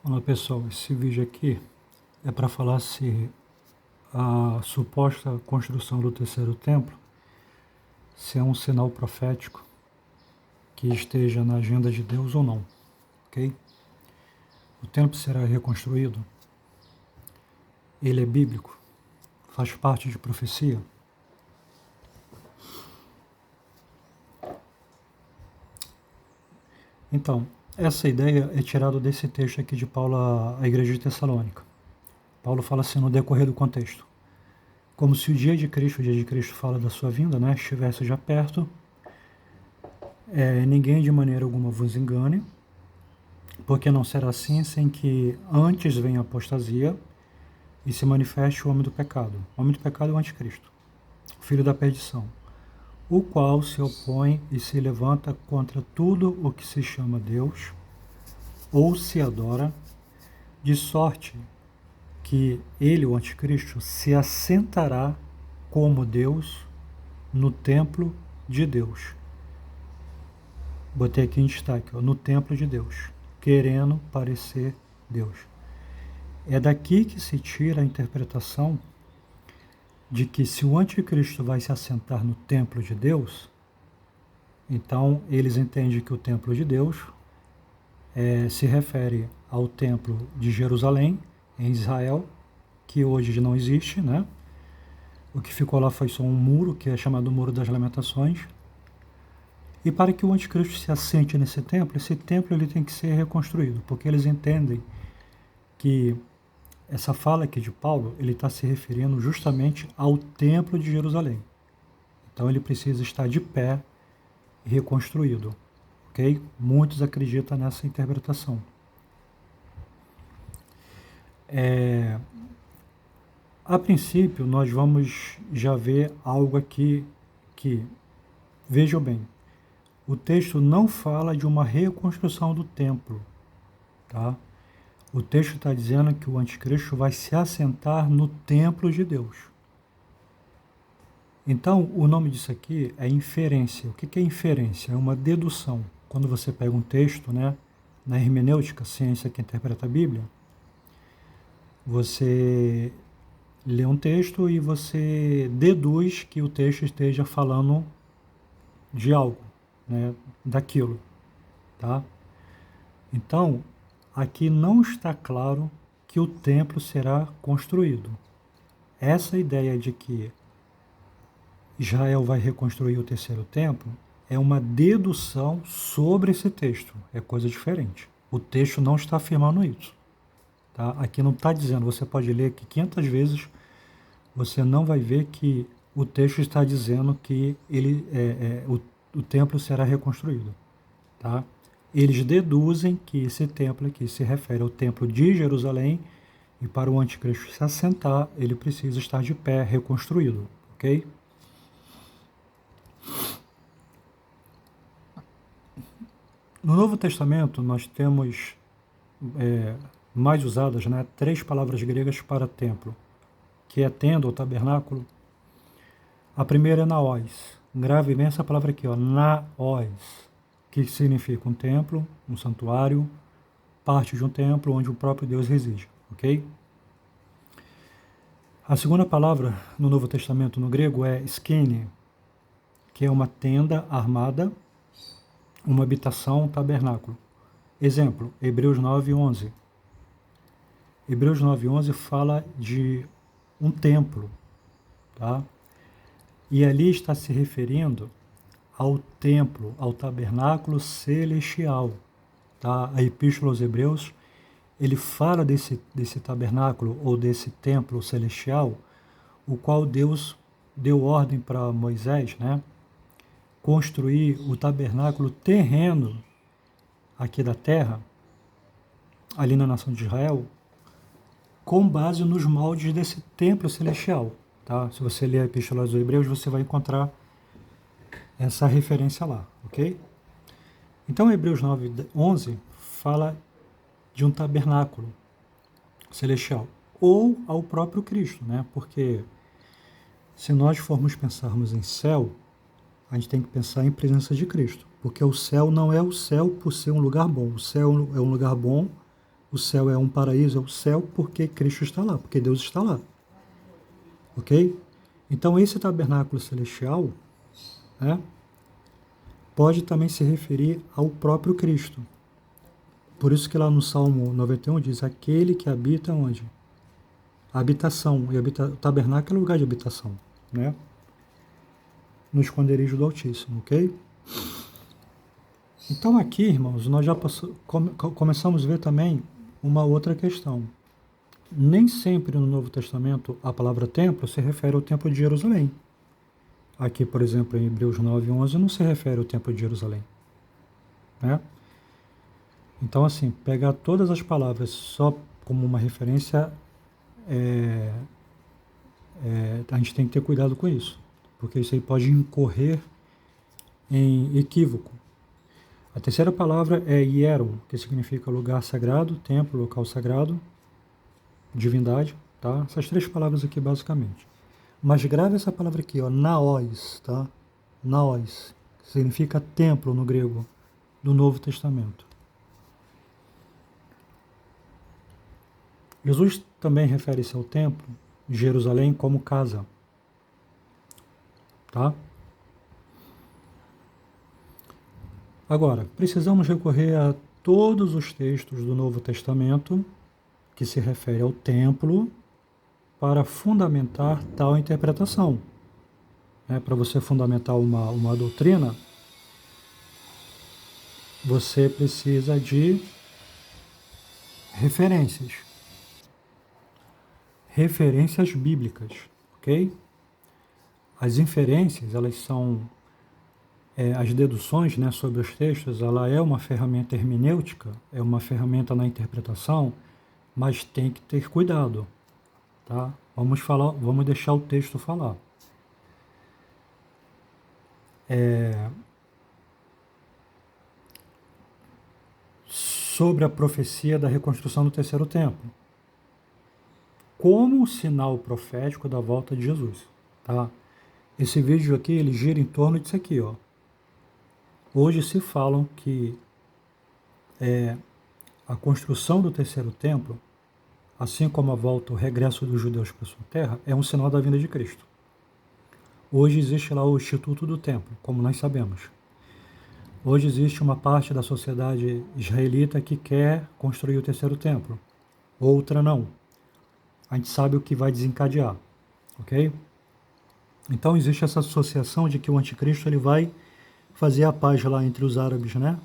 Olá pessoal, esse vídeo aqui é para falar se a suposta construção do terceiro templo se é um sinal profético que esteja na agenda de Deus ou não, ok? O templo será reconstruído, ele é bíblico, faz parte de profecia. Então, essa ideia é tirada desse texto aqui de Paulo à igreja de Tessalônica. Paulo fala assim no decorrer do contexto. Como se o dia de Cristo fala da sua vinda, né, estivesse já perto, ninguém de maneira alguma vos engane, porque não será assim sem que antes venha a apostasia e se manifeste o homem do pecado. O homem do pecado é o anticristo, o filho da perdição, o qual se opõe e se levanta contra tudo o que se chama Deus ou se adora, de sorte que ele, o anticristo, se assentará como Deus no templo de Deus. Botei aqui em destaque, no templo de Deus, querendo parecer Deus. É daqui que se tira a interpretação de que se o anticristo vai se assentar no templo de Deus, então eles entendem que o templo de Deus se refere ao templo de Jerusalém, em Israel, que hoje não existe, né? O que ficou lá foi só um muro, que é chamado Muro das Lamentações. E para que o anticristo se assente nesse templo, esse templo ele tem que ser reconstruído, porque eles entendem que essa fala aqui de Paulo, ele está se referindo justamente ao templo de Jerusalém. Então ele precisa estar de pé e reconstruído, ok? Muitos acreditam nessa interpretação. A princípio, nós vamos já ver algo aqui que, vejam bem, o texto não fala de uma reconstrução do templo, tá? O texto está dizendo que o anticristo vai se assentar no templo de Deus. Então, o nome disso aqui é inferência. O que é inferência? É uma dedução. Quando você pega um texto, né, na hermenêutica, ciência que interpreta a Bíblia, você lê um texto e você deduz que o texto esteja falando de algo, né, daquilo, tá? Então, aqui não está claro que o templo será construído. Essa ideia de que Israel vai reconstruir o terceiro templo é uma dedução sobre esse texto, é coisa diferente. O texto não está afirmando isso. Tá? Aqui não está dizendo, você pode ler aqui 500 vezes, você não vai ver que o texto está dizendo que o templo será reconstruído. Tá? Eles deduzem que esse templo aqui se refere ao templo de Jerusalém e para o anticristo se assentar, ele precisa estar de pé, reconstruído, ok? No Novo Testamento, nós temos mais usadas, né, 3 palavras gregas para templo, que é tenda ou tabernáculo. A primeira é naos. Grave bem essa palavra aqui, ó, naos, que significa um templo, um santuário, parte de um templo onde o próprio Deus reside, ok? A segunda palavra no Novo Testamento no grego é skene, que é uma tenda armada, uma habitação, um tabernáculo. Exemplo, Hebreus 9:11. Hebreus 9:11 fala de um templo, tá? E ali está se referindo ao templo, ao tabernáculo celestial, tá? A Epístola aos Hebreus, ele fala desse tabernáculo ou desse templo celestial, o qual Deus deu ordem para Moisés, né? Construir o tabernáculo terreno aqui da terra, ali na nação de Israel, com base nos moldes desse templo celestial. Tá? Se você ler a Epístola aos Hebreus, você vai encontrar essa referência lá, ok? Então, Hebreus 9:11 fala de um tabernáculo celestial, ou ao próprio Cristo, né? Porque se nós formos pensarmos em céu, a gente tem que pensar em presença de Cristo, porque o céu não é o céu por ser um lugar bom. O céu é um lugar bom O céu é um paraíso, é o céu porque Cristo está lá, porque Deus está lá. Ok? Então, esse tabernáculo celestial, né, pode também se referir ao próprio Cristo. Por isso que lá no Salmo 91 diz, aquele que habita onde? A habitação. E o tabernáculo é lugar de habitação, né? No esconderijo do Altíssimo, ok? Então aqui, irmãos, nós já começamos a ver também uma outra questão. Nem sempre no Novo Testamento a palavra templo se refere ao templo de Jerusalém. Aqui, por exemplo, em Hebreus 9:11 não se refere ao templo de Jerusalém, né? Então, assim, pegar todas as palavras só como uma referência, a gente tem que ter cuidado com isso, porque isso aí pode incorrer em equívoco. A terceira palavra é hieron, que significa lugar sagrado, templo, local sagrado, divindade, tá? Essas três palavras aqui basicamente. Mas grave essa palavra aqui, ó, naos, tá? Naos, que significa templo no grego, do Novo Testamento. Jesus também refere-se ao templo de Jerusalém como casa, tá? Agora, precisamos recorrer a todos os textos do Novo Testamento que se refere ao templo para fundamentar tal interpretação. Para você fundamentar uma doutrina, você precisa de referências. Referências bíblicas, ok? As inferências, elas são as deduções, né, sobre os textos, ela é uma ferramenta hermenêutica, é uma ferramenta na interpretação, mas tem que ter cuidado, tá? Vamos deixar o texto falar. Sobre a profecia da reconstrução do terceiro templo, como sinal profético da volta de Jesus, tá? Esse vídeo aqui, ele gira em torno disso aqui, ó. Hoje se falam que a construção do terceiro templo, assim como a volta, o regresso dos judeus para sua terra, é um sinal da vinda de Cristo. Hoje existe lá o Instituto do Templo, como nós sabemos. Hoje existe uma parte da sociedade israelita que quer construir o terceiro templo, outra não. A gente sabe o que vai desencadear, ok? Então existe essa associação de que o anticristo ele vai fazer a paz lá entre os árabes, né,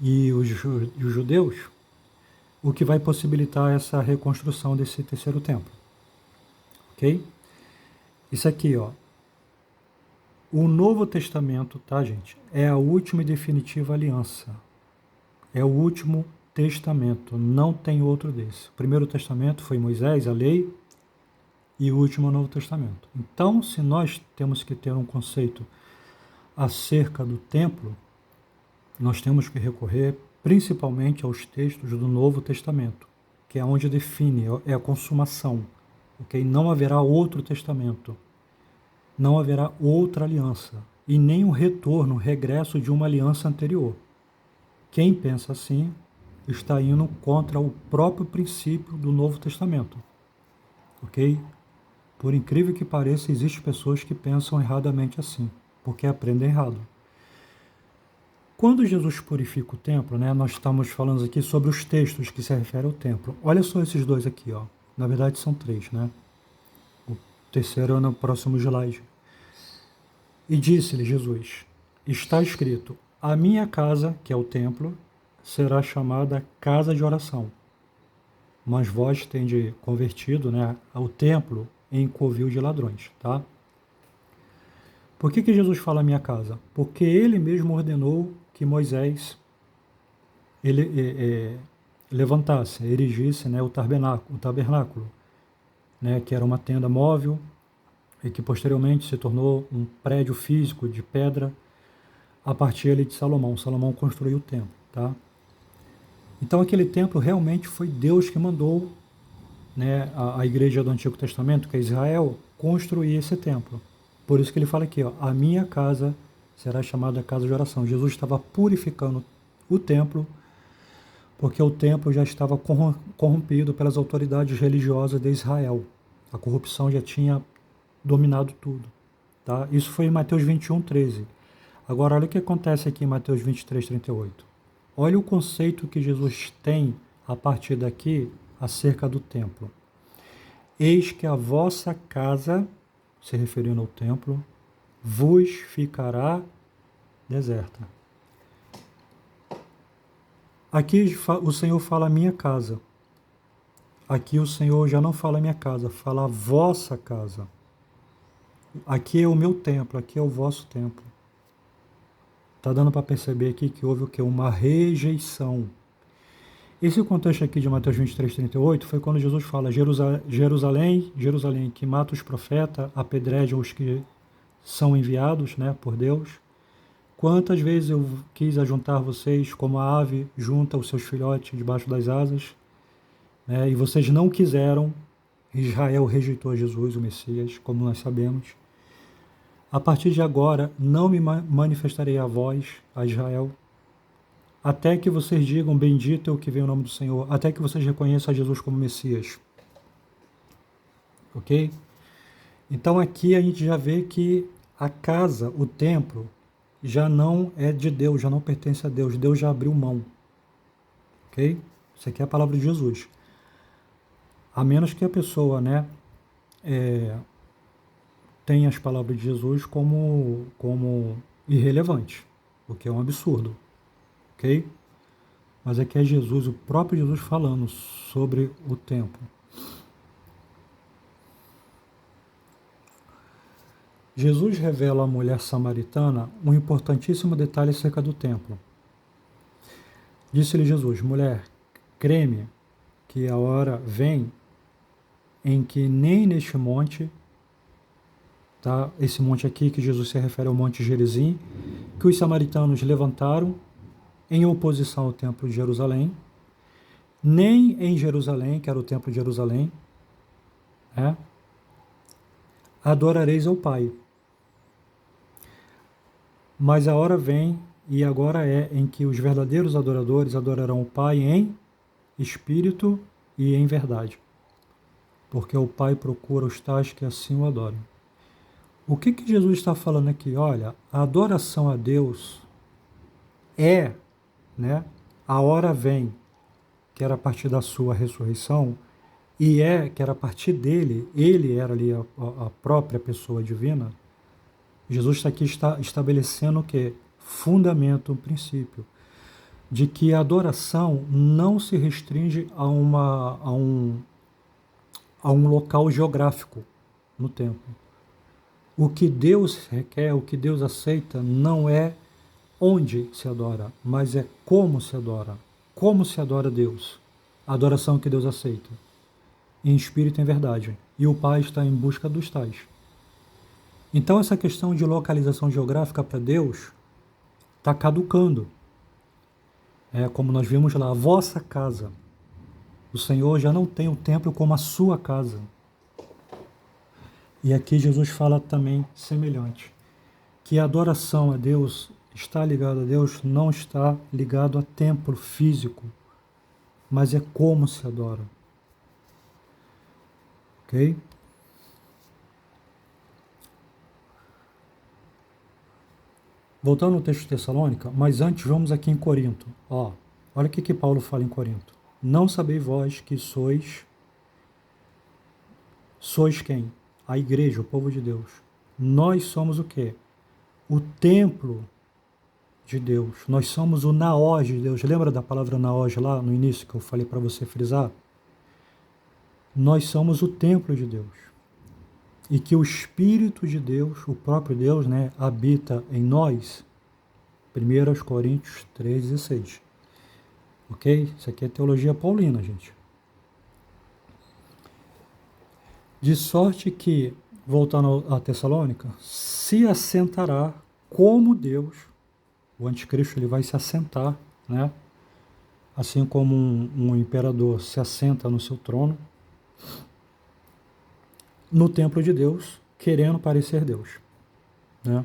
e os judeus, o que vai possibilitar essa reconstrução desse terceiro templo, ok? Isso aqui, ó, o Novo Testamento, tá, gente, é a última e definitiva aliança, é o último testamento, não tem outro desse. O primeiro testamento foi Moisés, a lei, e o último é o Novo Testamento. Então, se nós temos que ter um conceito acerca do templo, nós temos que recorrer principalmente aos textos do Novo Testamento, que é onde define, é a consumação, ok? Não haverá outro testamento, não haverá outra aliança, e nem um retorno, regresso de uma aliança anterior. Quem pensa assim está indo contra o próprio princípio do Novo Testamento, ok? Por incrível que pareça, existem pessoas que pensam erradamente assim, porque aprendem errado. Quando Jesus purifica o templo, né, nós estamos falando aqui sobre os textos que se referem ao templo. Olha só esses dois aqui, ó. Na verdade são três, né? O terceiro é no próximo slide. E disse-lhe Jesus, está escrito, a minha casa, que é o templo, será chamada casa de oração. Mas vós tendes convertido, né, ao templo em covil de ladrões, tá? Por que Jesus fala minha casa? Porque ele mesmo ordenou que Moisés levantasse, erigisse, né, o tabernáculo, né, que era uma tenda móvel e que posteriormente se tornou um prédio físico de pedra a partir ali de Salomão. Salomão construiu o templo, tá? Então aquele templo realmente foi Deus que mandou, né, a igreja do Antigo Testamento, que é Israel, construir esse templo. Por isso que ele fala aqui, ó, a minha casa será chamada casa de oração. Jesus estava purificando o templo porque o templo já estava corrompido pelas autoridades religiosas de Israel. A corrupção já tinha dominado tudo. Tá? Isso foi em Mateus 21, 13. Agora, olha o que acontece aqui em Mateus 23, 38. Olha o conceito que Jesus tem a partir daqui acerca do templo. Eis que a vossa casa, se referindo ao templo, vos ficará deserta. Aqui o Senhor fala minha casa. Aqui o Senhor já não fala minha casa, fala a vossa casa. Aqui é o meu templo, aqui é o vosso templo. Está dando para perceber aqui que houve o quê? Uma rejeição. Esse contexto aqui de Mateus 23, 38 foi quando Jesus fala Jerusalém, Jerusalém, que mata os profetas, apedreja os que são enviados, né, por Deus. Quantas vezes eu quis ajuntar vocês como a ave junta os seus filhotes debaixo das asas, né, e vocês não quiseram. Israel rejeitou Jesus, o Messias, como nós sabemos. A partir de agora, não me manifestarei a vós, a Israel, até que vocês digam, bendito é o que vem o nome do Senhor, até que vocês reconheçam a Jesus como Messias. Ok? Então aqui a gente já vê que a casa, o templo, já não é de Deus, já não pertence a Deus. Deus já abriu mão. Ok? Isso aqui é a palavra de Jesus. A menos que a pessoa, né, tenha as palavras de Jesus como irrelevantes, o que é um absurdo. Ok? Mas aqui é Jesus, o próprio Jesus falando sobre o templo. Jesus revela à mulher samaritana um importantíssimo detalhe acerca do templo. Disse-lhe Jesus, mulher, crê-me que a hora vem em que nem neste monte, tá? Esse monte aqui que Jesus se refere ao Monte Gerizim, que os samaritanos levantaram em oposição ao templo de Jerusalém, nem em Jerusalém, que era o templo de Jerusalém, adorareis ao Pai. Mas a hora vem, e agora é, em que os verdadeiros adoradores adorarão o Pai em espírito e em verdade. Porque o Pai procura os tais que assim o adoram. O que Jesus está falando aqui? Olha, a adoração a Deus é, né, a hora vem, que era a partir da sua ressurreição, e que era a partir dele, ele era ali a própria pessoa divina. Jesus está estabelecendo o quê? Fundamento, um princípio, de que a adoração não se restringe a um local geográfico no templo. O que Deus requer, o que Deus aceita, não é onde se adora, mas é como se adora. Como se adora Deus. A adoração que Deus aceita. Em espírito e em verdade. E o Pai está em busca dos tais. Então essa questão de localização geográfica para Deus está caducando. É como nós vimos lá, a vossa casa. O Senhor já não tem o templo como a sua casa. E aqui Jesus fala também semelhante, que a adoração a Deus está ligada a Deus, não está ligado a templo físico, mas é como se adora. Ok? Voltando ao texto de Tessalônica, mas antes vamos aqui em Corinto. Olha o que Paulo fala em Corinto. Não sabeis vós que sois quem? A igreja, o povo de Deus. Nós somos o quê? O templo de Deus. Nós somos o naós de Deus. Lembra da palavra naós lá no início que eu falei para você frisar? Nós somos o templo de Deus. E que o Espírito de Deus, o próprio Deus, né, habita em nós. 1 Coríntios 3,16. Ok? Isso aqui é teologia paulina, gente. De sorte que, voltando a Tessalônica, se assentará como Deus. O anticristo ele vai se assentar, né? Assim como um imperador se assenta no seu trono, no templo de Deus, querendo parecer Deus, né?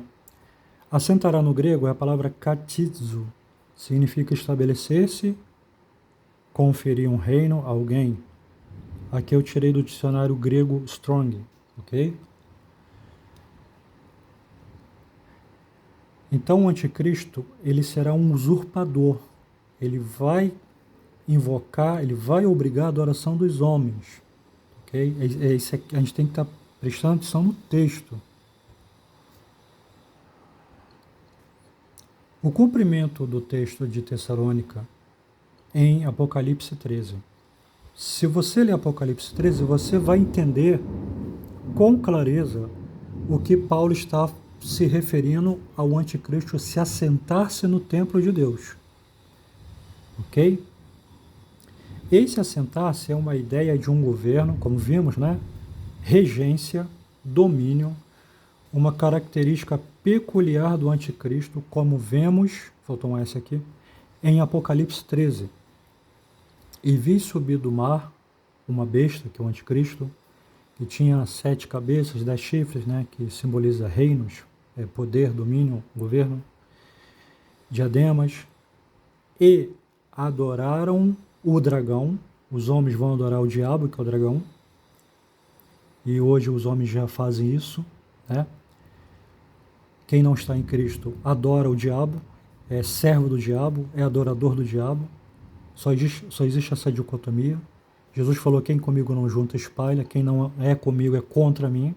Assentará no grego é a palavra katizo, significa estabelecer-se conferir um reino a alguém, aqui eu tirei do dicionário grego Strong, ok? Então o anticristo, ele será um usurpador, ele vai invocar, ele vai obrigar a adoração dos homens, ok? Isso aqui, a gente tem que estar prestando atenção no texto. O cumprimento do texto de Tessalônica em Apocalipse 13. Se você ler Apocalipse 13, você vai entender com clareza o que Paulo está se referindo ao anticristo se assentar-se no templo de Deus. Ok? Esse assentar-se é uma ideia de um governo, como vimos, né? Regência, domínio, uma característica peculiar do anticristo, como vemos, faltou um S aqui, em Apocalipse 13. E vi subir do mar uma besta, que é o anticristo, que tinha 7 cabeças, 10 chifres, né, que simboliza reinos, poder, domínio, governo, diademas, e adoraram o dragão. Os homens vão adorar o diabo, que é o dragão, e hoje os homens já fazem isso, né? Quem não está em Cristo adora o diabo, é servo do diabo, é adorador do diabo. Só existe essa dicotomia. Jesus falou: quem comigo não junta, espalha, quem não é comigo é contra mim.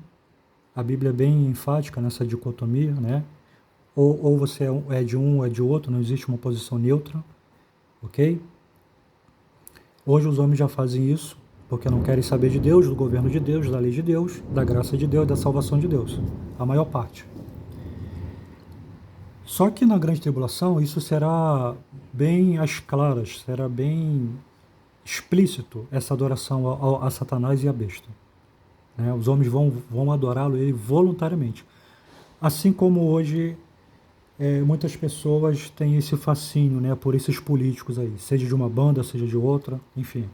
A Bíblia é bem enfática nessa dicotomia, né? Ou você é de um ou é de outro, não existe uma posição neutra, ok? Hoje os homens já fazem isso, porque não querem saber de Deus, do governo de Deus, da lei de Deus, da graça de Deus, da salvação de Deus, a maior parte. Só que na grande tribulação isso será bem às claras, será bem explícito, essa adoração a Satanás e a besta. Né? Os homens vão adorá-lo ele voluntariamente. Assim como hoje muitas pessoas têm esse fascínio, né, por esses políticos aí, seja de uma banda, seja de outra, enfim.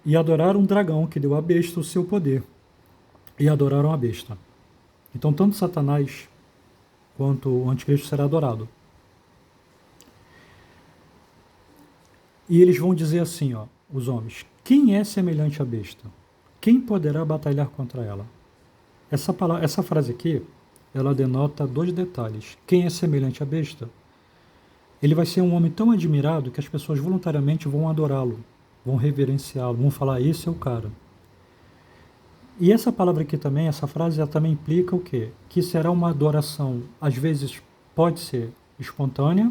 E adoraram um dragão que deu à besta o seu poder. E adoraram a besta. Então, tanto Satanás quanto o anticristo será adorado. E eles vão dizer assim, ó, os homens: quem é semelhante à besta? Quem poderá batalhar contra ela? Essa frase aqui, ela denota 2 detalhes. Quem é semelhante à besta? Ele vai ser um homem tão admirado que as pessoas voluntariamente vão adorá-lo, vão reverenciá-lo, vão falar: esse é o cara. E essa palavra aqui também, essa frase, ela também implica o quê? Que será uma adoração, às vezes pode ser espontânea,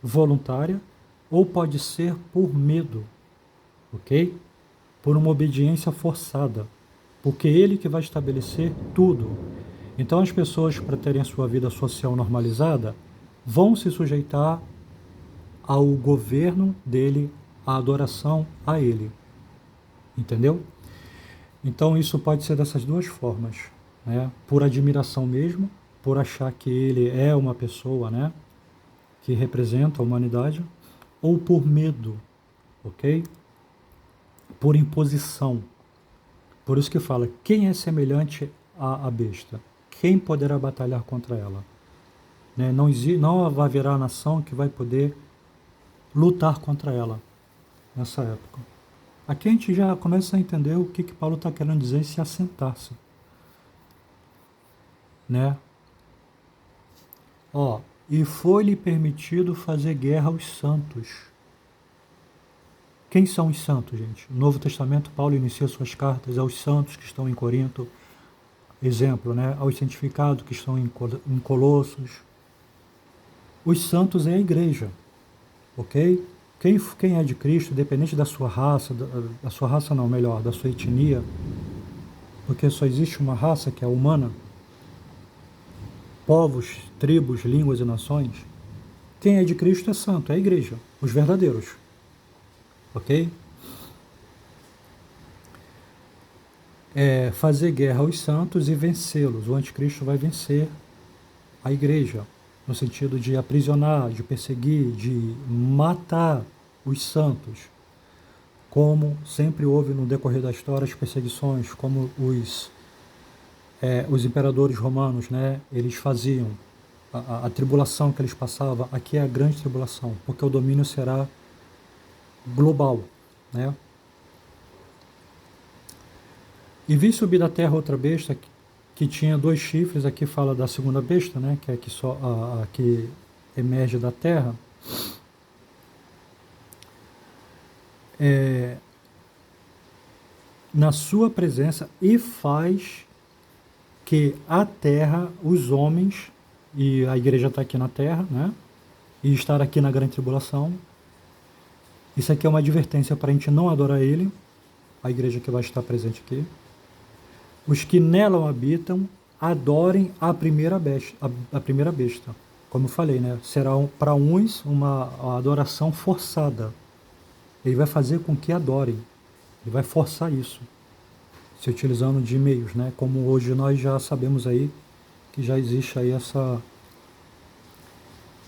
voluntária, ou pode ser por medo, ok? Por uma obediência forçada, porque é ele que vai estabelecer tudo. Então as pessoas, para terem a sua vida social normalizada, vão se sujeitar ao governo dele, à adoração a ele. Entendeu? Então isso pode ser dessas 2 formas, né? Por admiração mesmo, por achar que ele é uma pessoa, né, que representa a humanidade, ou por medo, ok? Por imposição. Por isso que fala: quem é semelhante à besta? Quem poderá batalhar contra ela? Né? Não haverá nação que vai poder lutar contra ela nessa época. Aqui a gente já começa a entender o que Paulo está querendo dizer se assentar-se. Né? Ó, e foi-lhe permitido fazer guerra aos santos. Quem são os santos, gente? No Novo Testamento, Paulo inicia suas cartas aos santos que estão em Corinto. Exemplo, né? Aos santificados que estão em Colossos. Os santos é a igreja, ok? Quem é de Cristo, independente da sua raça, da sua raça não, melhor, da sua etnia, porque só existe uma raça que é humana, povos, tribos, línguas e nações, quem é de Cristo é santo, é a igreja, os verdadeiros, ok? Fazer guerra aos santos e vencê-los. O anticristo vai vencer a igreja, no sentido de aprisionar, de perseguir, de matar os santos, como sempre houve no decorrer da história as perseguições, como os imperadores romanos, né, eles faziam. a tribulação que eles passavam, aqui é a grande tribulação, porque o domínio será global, né? E vi subir da terra outra besta que tinha 2 chifres, aqui fala da segunda besta, né? Que é a que emerge da terra. Na sua presença, e faz que a terra, os homens, e a igreja está aqui na terra, né? E estar aqui na grande tribulação. Isso aqui é uma advertência para a gente não adorar ele, a igreja que vai estar presente aqui. Os que nela habitam, adorem a primeira besta. Como eu falei, né? Será para uns uma adoração forçada. Ele vai fazer com que adorem. Ele vai forçar isso, se utilizando de meios, né? Como hoje nós já sabemos aí que já existe aí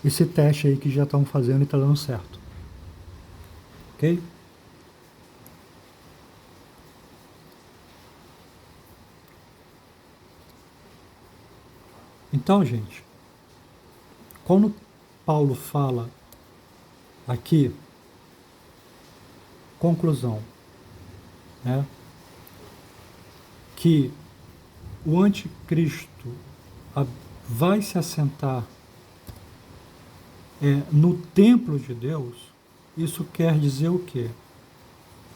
esse teste aí que já estão fazendo e está dando certo. Ok? Então, gente, quando Paulo fala aqui, conclusão, né, que o anticristo vai se assentar no templo de Deus, isso quer dizer o quê?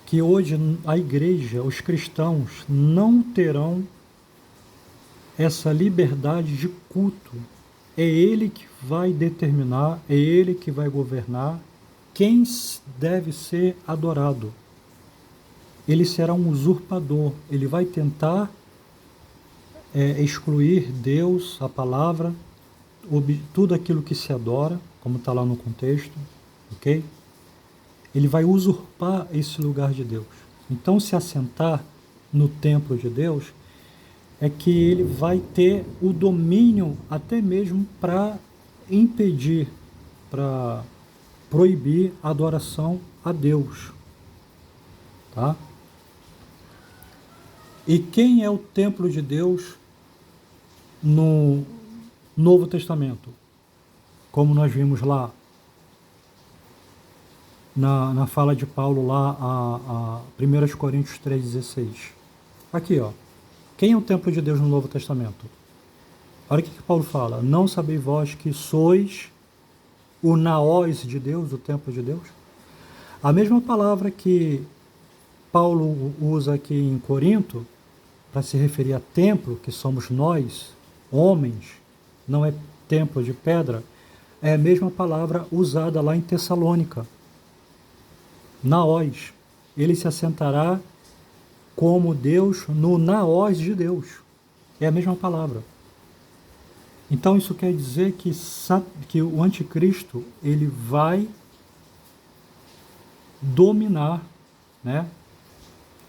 Que hoje a igreja, os cristãos, não terão essa liberdade de culto. É ele que vai determinar, é ele que vai governar quem deve ser adorado. Ele será um usurpador, ele vai tentar excluir Deus, a palavra, tudo aquilo que se adora, como está lá no contexto, ok? Ele vai usurpar esse lugar de Deus. Então, se assentar no templo de Deus é que ele vai ter o domínio até mesmo para impedir, para proibir a adoração a Deus. Tá? E quem é o templo de Deus no Novo Testamento? Como nós vimos lá na fala de Paulo lá a 1 Coríntios 3,16. Aqui, ó. Quem é o templo de Deus no Novo Testamento? Olha o que Paulo fala. Não sabeis vós que sois o naós de Deus, o templo de Deus? A mesma palavra que Paulo usa aqui em Corinto, para se referir a templo, que somos nós, homens, não é templo de pedra, é a mesma palavra usada lá em Tessalônica. Naós. Ele se assentará como Deus no naós de Deus. É a mesma palavra. Então isso quer dizer que o anticristo ele vai dominar, né,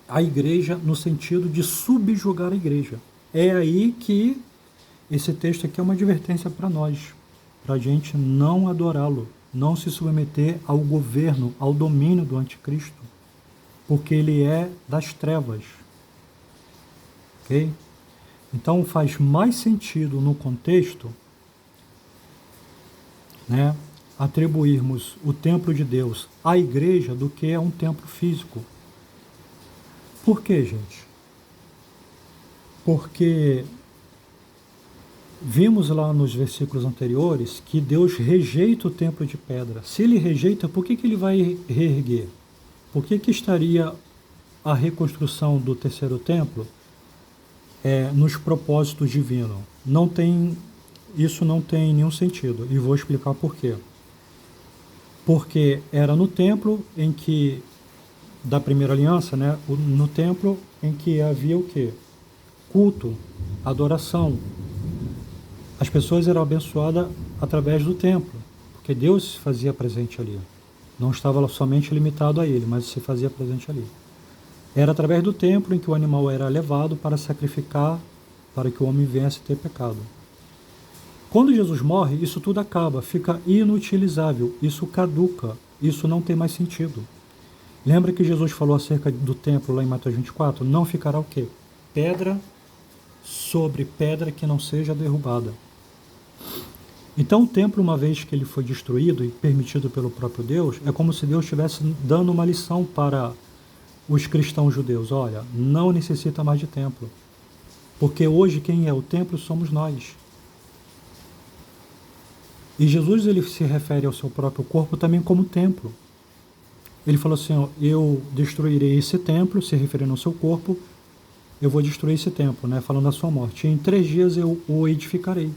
a igreja no sentido de subjugar a igreja. É aí que esse texto aqui é uma advertência para nós, para a gente não adorá-lo, não se submeter ao governo, ao domínio do anticristo, porque ele é das trevas. Ok? Então faz mais sentido no contexto, né, atribuirmos o templo de Deus à igreja do que a um templo físico. Por quê, gente? Porque vimos lá nos versículos anteriores que Deus rejeita o templo de pedra. Se ele rejeita, por que ele vai reerguer? Por que estaria a reconstrução do terceiro templo nos propósitos divinos? Isso não tem nenhum sentido, e vou explicar por quê. Porque era no templo em que, da primeira aliança, né, no templo em que havia o quê? Culto, adoração. As pessoas eram abençoadas através do templo, porque Deus se fazia presente ali. Não estava somente limitado a ele, mas se fazia presente ali. Era através do templo em que o animal era levado para sacrificar, para que o homem viesse ter pecado. Quando Jesus morre, isso tudo acaba, fica inutilizável, isso caduca, isso não tem mais sentido. Lembra que Jesus falou acerca do templo lá em Mateus 24? Não ficará o quê? Pedra sobre pedra que não seja derrubada. Então o templo, uma vez que ele foi destruído e permitido pelo próprio Deus, é como se Deus estivesse dando uma lição para os cristãos judeus. Olha, não necessita mais de templo, porque hoje quem é o templo somos nós. E Jesus ele se refere ao seu próprio corpo também como templo. Ele falou assim, ó, eu destruirei esse templo, se referindo ao seu corpo, eu vou destruir esse templo, né, falando da sua morte. E em 3 dias eu o edificarei.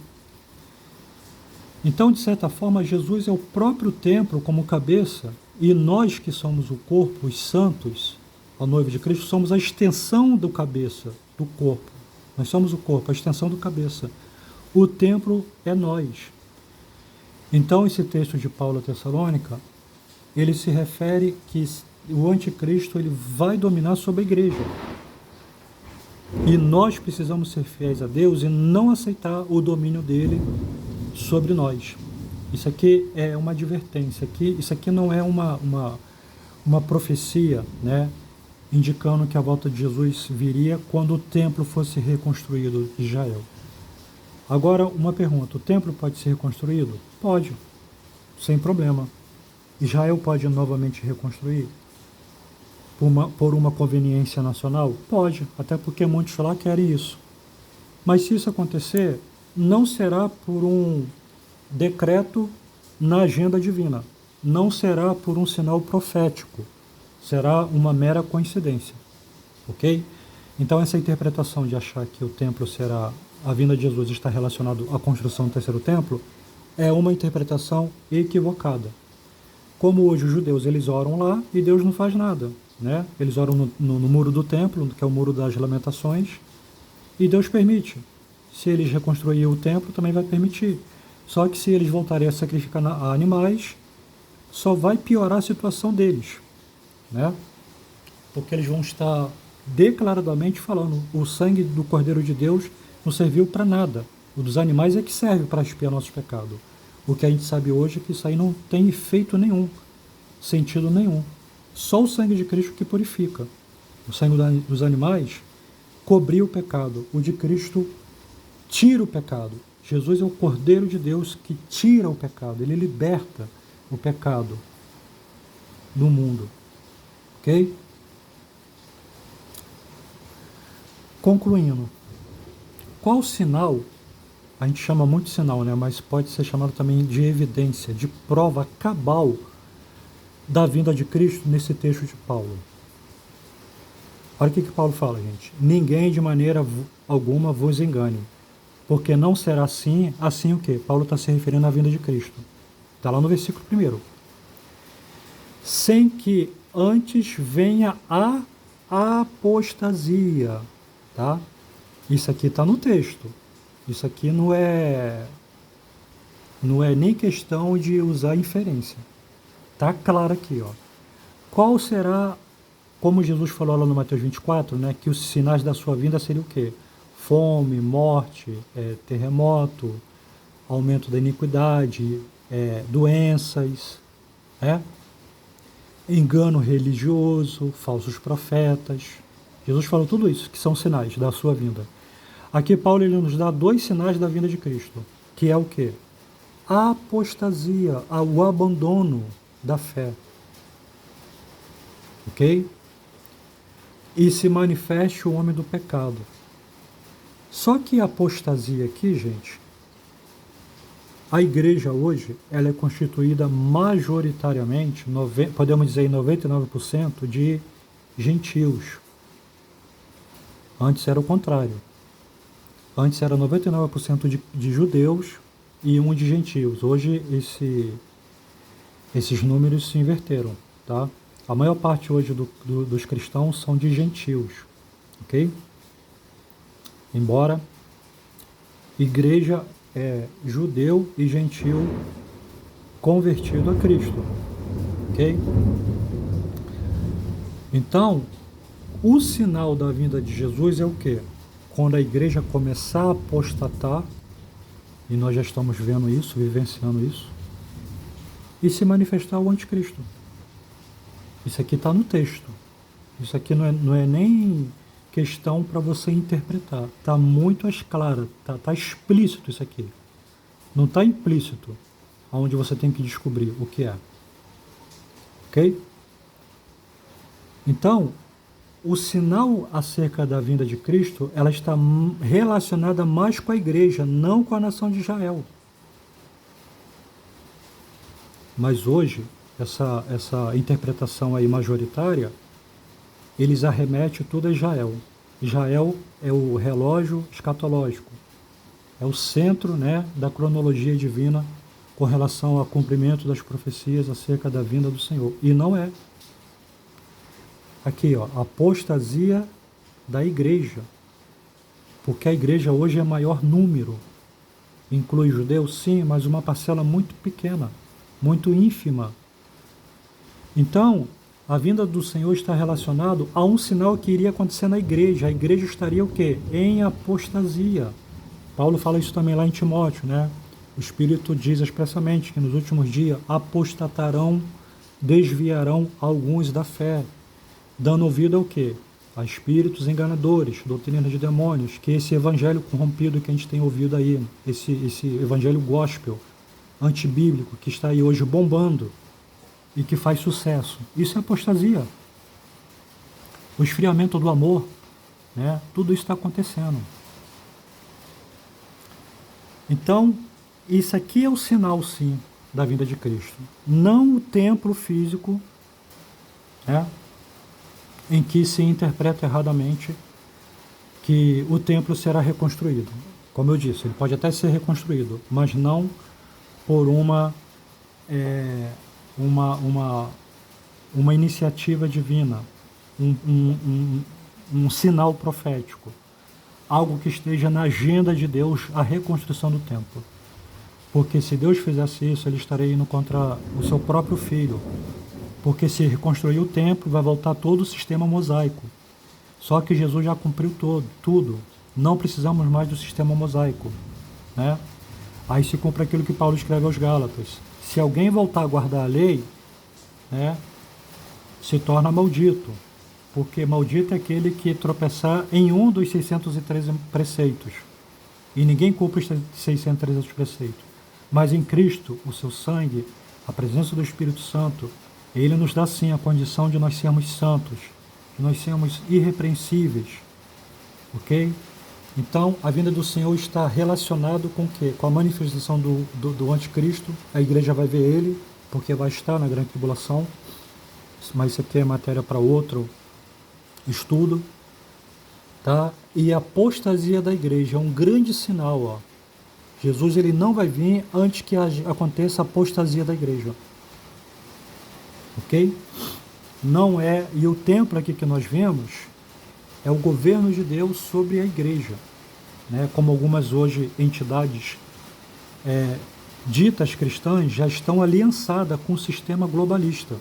Então, de certa forma, Jesus é o próprio templo como cabeça, e nós que somos o corpo, os santos, a noiva de Cristo, somos a extensão do cabeça, do corpo. Nós somos o corpo, a extensão do cabeça. O templo é nós. Então, esse texto de Paulo a Tessalônica, ele se refere que o anticristo ele vai dominar sobre a igreja. E nós precisamos ser fiéis a Deus e não aceitar o domínio dele sobre nós. Isso aqui é uma advertência. Isso aqui não é uma profecia, né, indicando que a volta de Jesus viria quando o templo fosse reconstruído em Israel. Agora, uma pergunta: o templo pode ser reconstruído? Pode, sem problema. Israel pode novamente reconstruir? Por uma conveniência nacional? Pode, até porque muitos lá querem isso. Mas se isso acontecer, não será por um decreto na agenda divina. Não será por um sinal profético. Será uma mera coincidência. Ok? Então essa interpretação de achar que o templo será, a vinda de Jesus está relacionado à construção do terceiro templo, é uma interpretação equivocada. Como hoje os judeus eles oram lá e Deus não faz nada, né? Eles oram no muro do templo, que é o muro das lamentações, e Deus permite. Se eles reconstruírem o templo, também vai permitir. Só que se eles voltarem a sacrificar animais, só vai piorar a situação deles, né? Porque eles vão estar declaradamente falando: o sangue do Cordeiro de Deus não serviu para nada. O dos animais é que serve para expiar nossos pecados. O que a gente sabe hoje é que isso aí não tem efeito nenhum, sentido nenhum. Só o sangue de Cristo que purifica. O sangue dos animais cobriu o pecado. O de Cristo tira o pecado. Jesus é o Cordeiro de Deus que tira o pecado. Ele liberta o pecado do mundo. Ok? Concluindo, qual sinal, a gente chama muito de sinal, né? Mas pode ser chamado também de evidência, de prova cabal da vinda de Cristo nesse texto de Paulo? Olha o que Paulo fala, gente. Ninguém de maneira alguma vos engane, porque não será assim, assim o quê? Paulo está se referindo à vinda de Cristo. Está lá no versículo 1. Sem que antes venha a apostasia, tá? Isso aqui está no texto. Isso aqui não é nem questão de usar inferência. Está claro aqui, ó. Qual será, como Jesus falou lá no Mateus 24, né, que os sinais da sua vinda seriam o quê? Fome, morte, terremoto, aumento da iniquidade, doenças, engano religioso, falsos profetas. Jesus falou tudo isso, que são sinais da sua vinda. Aqui Paulo ele nos dá 2 sinais da vinda de Cristo, que é o quê? A apostasia, o abandono da fé. Ok? E se manifeste o homem do pecado. Só que a apostasia aqui, gente, a igreja hoje, ela é constituída majoritariamente, podemos dizer 99%, de gentios. Antes era o contrário. Antes era 99% de judeus e 1% de gentios. Hoje esses números se inverteram, tá? A maior parte hoje dos cristãos são de gentios, ok? Embora igreja é judeu e gentio convertido a Cristo, ok? Então, o sinal da vinda de Jesus é o quê? Quando a igreja começar a apostatar, e nós já estamos vendo isso, vivenciando isso, e se manifestar o anticristo. Isso aqui está no texto. Isso aqui não é nem questão para você interpretar. Está muito claro, está explícito isso aqui. Não está implícito, onde você tem que descobrir o que é. Ok? Então, o sinal acerca da vinda de Cristo, ela está relacionada mais com a igreja, não com a nação de Israel. Mas hoje, essa interpretação aí majoritária, eles arremetem tudo a Israel. Israel é o relógio escatológico, é o centro, né, da cronologia divina com relação ao cumprimento das profecias acerca da vinda do Senhor. E não é. Aqui, ó, apostasia da igreja. Porque a igreja hoje é maior número. Inclui judeus, sim, mas uma parcela muito pequena, muito ínfima. Então, a vinda do Senhor está relacionado a um sinal que iria acontecer na igreja. A igreja estaria o quê? Em apostasia. Paulo fala isso também lá em Timóteo, né? O Espírito diz expressamente que nos últimos dias apostatarão, desviarão alguns da fé, dando ouvido ao quê? A espíritos enganadores, doutrinas de demônios, que esse evangelho corrompido que a gente tem ouvido aí, esse evangelho gospel, antibíblico, que está aí hoje bombando e que faz sucesso. Isso é apostasia. O esfriamento do amor, né? Tudo isso está acontecendo. Então, isso aqui é o sinal, sim, da vinda de Cristo. Não o templo físico, né, em que se interpreta erradamente que o templo será reconstruído. Como eu disse, ele pode até ser reconstruído, mas não por uma iniciativa divina, um sinal profético. Algo que esteja na agenda de Deus, a reconstrução do templo. Porque se Deus fizesse isso, ele estaria indo contra o seu próprio filho. Porque se reconstruir o templo, vai voltar todo o sistema mosaico. Só que Jesus já cumpriu tudo. Não precisamos mais do sistema mosaico, né? Aí se cumpre aquilo que Paulo escreve aos Gálatas. Se alguém voltar a guardar a lei, né, se torna maldito. Porque maldito é aquele que tropeçar em um dos 613 preceitos. E ninguém cumpre os 613 preceitos. Mas em Cristo, o seu sangue, a presença do Espírito Santo, ele nos dá sim a condição de nós sermos santos, de nós sermos irrepreensíveis. Ok? Então, a vinda do Senhor está relacionado com o quê? Com a manifestação do anticristo. A igreja vai ver ele, porque vai estar na grande tribulação. Mas isso aqui é matéria para outro estudo, tá? E a apostasia da igreja é um grande sinal, ó. Jesus ele não vai vir antes que aconteça a apostasia da igreja, ok? Não é, e o templo aqui que nós vemos é o governo de Deus sobre a igreja, né? Como algumas hoje entidades ditas cristãs já estão aliançadas com o sistema globalista,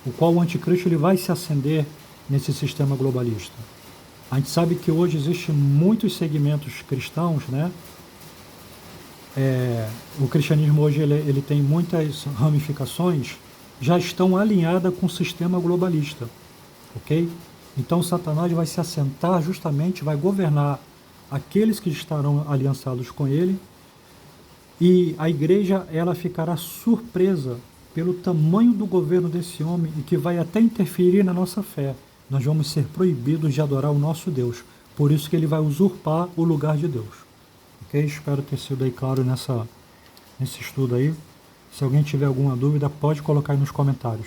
o qual o anticristo ele vai se acender nesse sistema globalista. A gente sabe que hoje existem muitos segmentos cristãos, né? O cristianismo hoje ele tem muitas ramificações, já estão alinhadas com o sistema globalista, ok? Então Satanás vai se assentar justamente, vai governar aqueles que estarão aliançados com ele, e a igreja ela ficará surpresa pelo tamanho do governo desse homem e que vai até interferir na nossa fé. Nós vamos ser proibidos de adorar o nosso Deus. Por isso que ele vai usurpar o lugar de Deus. Ok? Espero ter sido aí claro nesse estudo aí. Se alguém tiver alguma dúvida, pode colocar aí nos comentários.